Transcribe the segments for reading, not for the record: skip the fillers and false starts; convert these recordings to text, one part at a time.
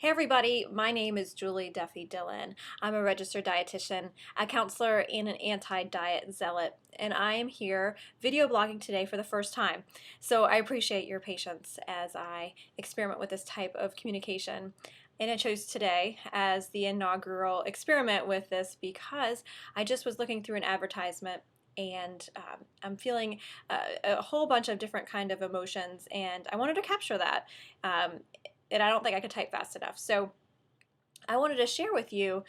Hey everybody, my name is Duffy Dillon. I'm a registered dietitian, a counselor, and an anti-diet zealot, and I am here video blogging today for the first time. So I appreciate your patience as I experiment with this type of communication. And I chose today as the inaugural experiment with this because I just was looking through an advertisement and I'm feeling a whole bunch of different kind of emotions, and I wanted to capture that. And I don't think I could type fast enough. So I wanted to share with you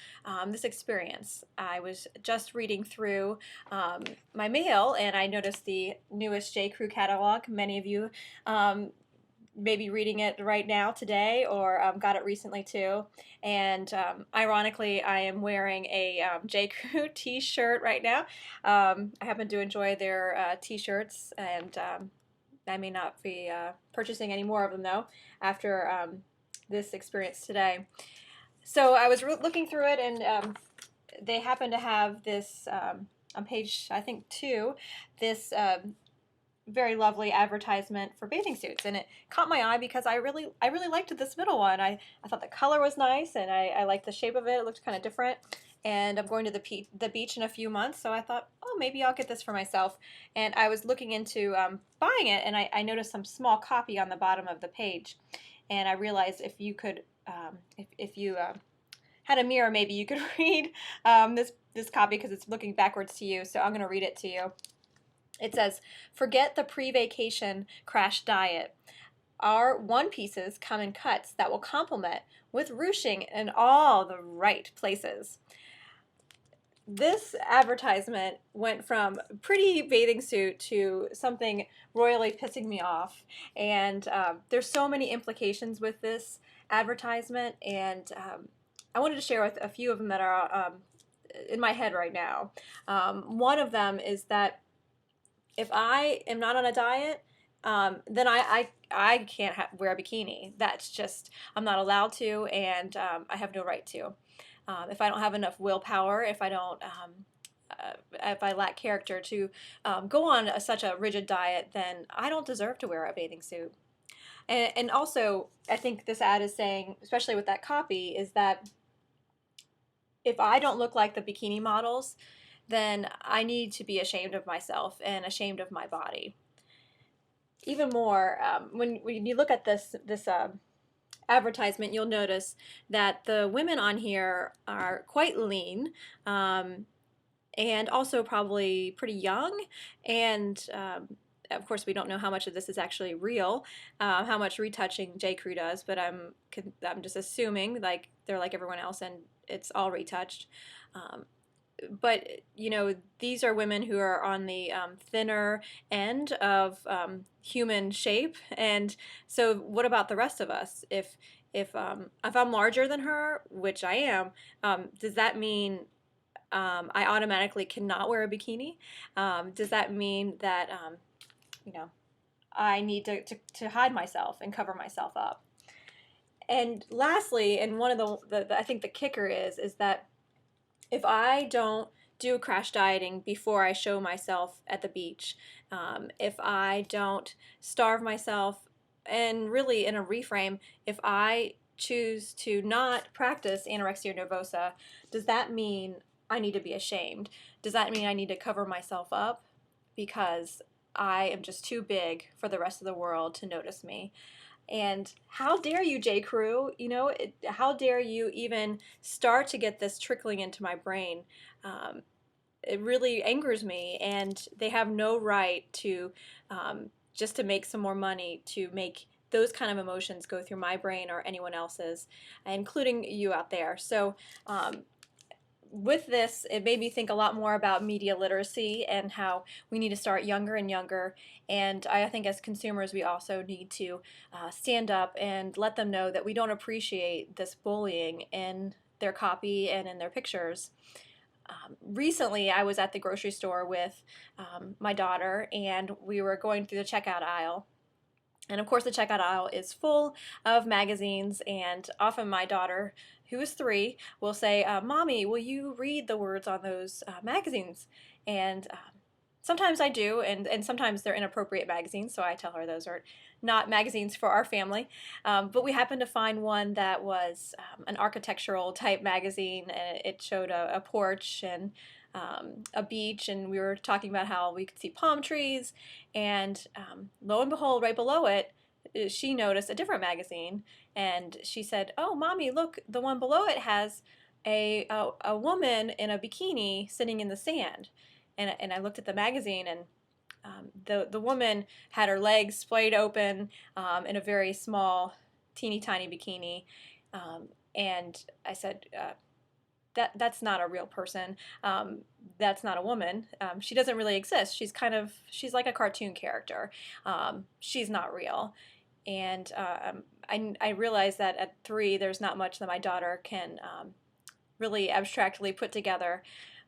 this experience. I was just reading through my mail and I noticed the newest JCrew catalog. Many of you may be reading it right now today or got it recently too. And ironically, I am wearing a JCrew t-shirt right now. I happen to enjoy their t-shirts, and I may not be purchasing any more of them though after this experience today. So I was looking through it, and they happen to have this on page, I think, 2, this very lovely advertisement for bathing suits, and it caught my eye because I really liked this middle one. I thought the color was nice, and I liked the shape of it. It looked kind of different. And I'm going to the beach in a few months, so I thought, oh, maybe I'll get this for myself. And I was looking into buying it, and I noticed some small copy on the bottom of the page. And I realized if you could, if you had a mirror, maybe you could read this copy because it's looking backwards to you. So I'm going to read it to you. It says, "Forget the pre-vacation crash diet. Our one pieces come in cuts that will complement with ruching in all the right places." This advertisement went from pretty bathing suit to something royally pissing me off, and there's so many implications with this advertisement, and I wanted to share with a few of them that are in my head right now. One of them is that if I am not on a diet, then I can't wear a bikini. That's just, I'm not allowed to, and I have no right to. If I don't have enough willpower, if I lack character to go on such a rigid diet, then I don't deserve to wear a bathing suit. And also, I think this ad is saying, especially with that copy, is that if I don't look like the bikini models, then I need to be ashamed of myself and ashamed of my body. Even more, when you look at this advertisement, you'll notice that the women on here are quite lean, and also probably pretty young, and of course we don't know how much of this is actually real, how much retouching JCrew does, but I'm just assuming like they're like everyone else and it's all retouched. But you know, these are women who are on the thinner end of human shape, and so what about the rest of us? If I'm larger than her, which I am, does that mean I automatically cannot wear a bikini? Does that mean that you know, I need to hide myself and cover myself up? And lastly, and one of the I think the kicker is that if I don't do crash dieting before I show myself at the beach, if I don't starve myself, and really in a reframe, if I choose to not practice anorexia nervosa, does that mean I need to be ashamed? Does that mean I need to cover myself up because I am just too big for the rest of the world to notice me? And how dare you, JCrew? You know, how dare you even start to get this trickling into my brain? It really angers me, and they have no right to just to make some more money to make those kind of emotions go through my brain or anyone else's, including you out there. So with this, it made me think a lot more about media literacy and how we need to start younger and younger. And I think as consumers, we also need to stand up and let them know that we don't appreciate this bullying in their copy and in their pictures. Recently, I was at the grocery store with my daughter, and we were going through the checkout aisle. And of course, the checkout aisle is full of magazines, and often my daughter, who is 3, will say, "Mommy, will you read the words on those magazines?" And Sometimes I do, and sometimes they're inappropriate magazines, so I tell her those are not magazines for our family. But we happened to find one that was an architectural type magazine, and it showed a porch and a beach, and we were talking about how we could see palm trees, and lo and behold, right below it, she noticed a different magazine, and she said, "Oh, mommy, look, the one below it has a woman in a bikini sitting in the sand." And I looked at the magazine, and the woman had her legs splayed open in a very small, teeny tiny bikini, and I said, that's not a real person. That's not a woman. She doesn't really exist. She's like a cartoon character. She's not real." And I realized that at 3, there's not much that my daughter can really abstractly put together,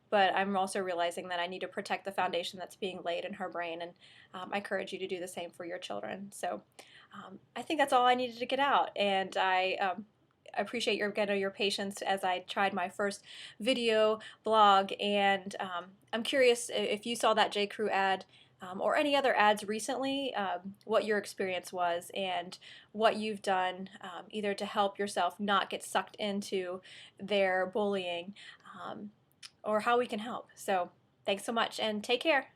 but I'm also realizing that I need to protect the foundation that's being laid in her brain, and I encourage you to do the same for your children. So I think that's all I needed to get out, and I appreciate your patience as I tried my first video blog, and I'm curious if you saw that JCrew ad or any other ads recently, what your experience was and what you've done either to help yourself not get sucked into their bullying, or how we can help. So thanks so much, and take care.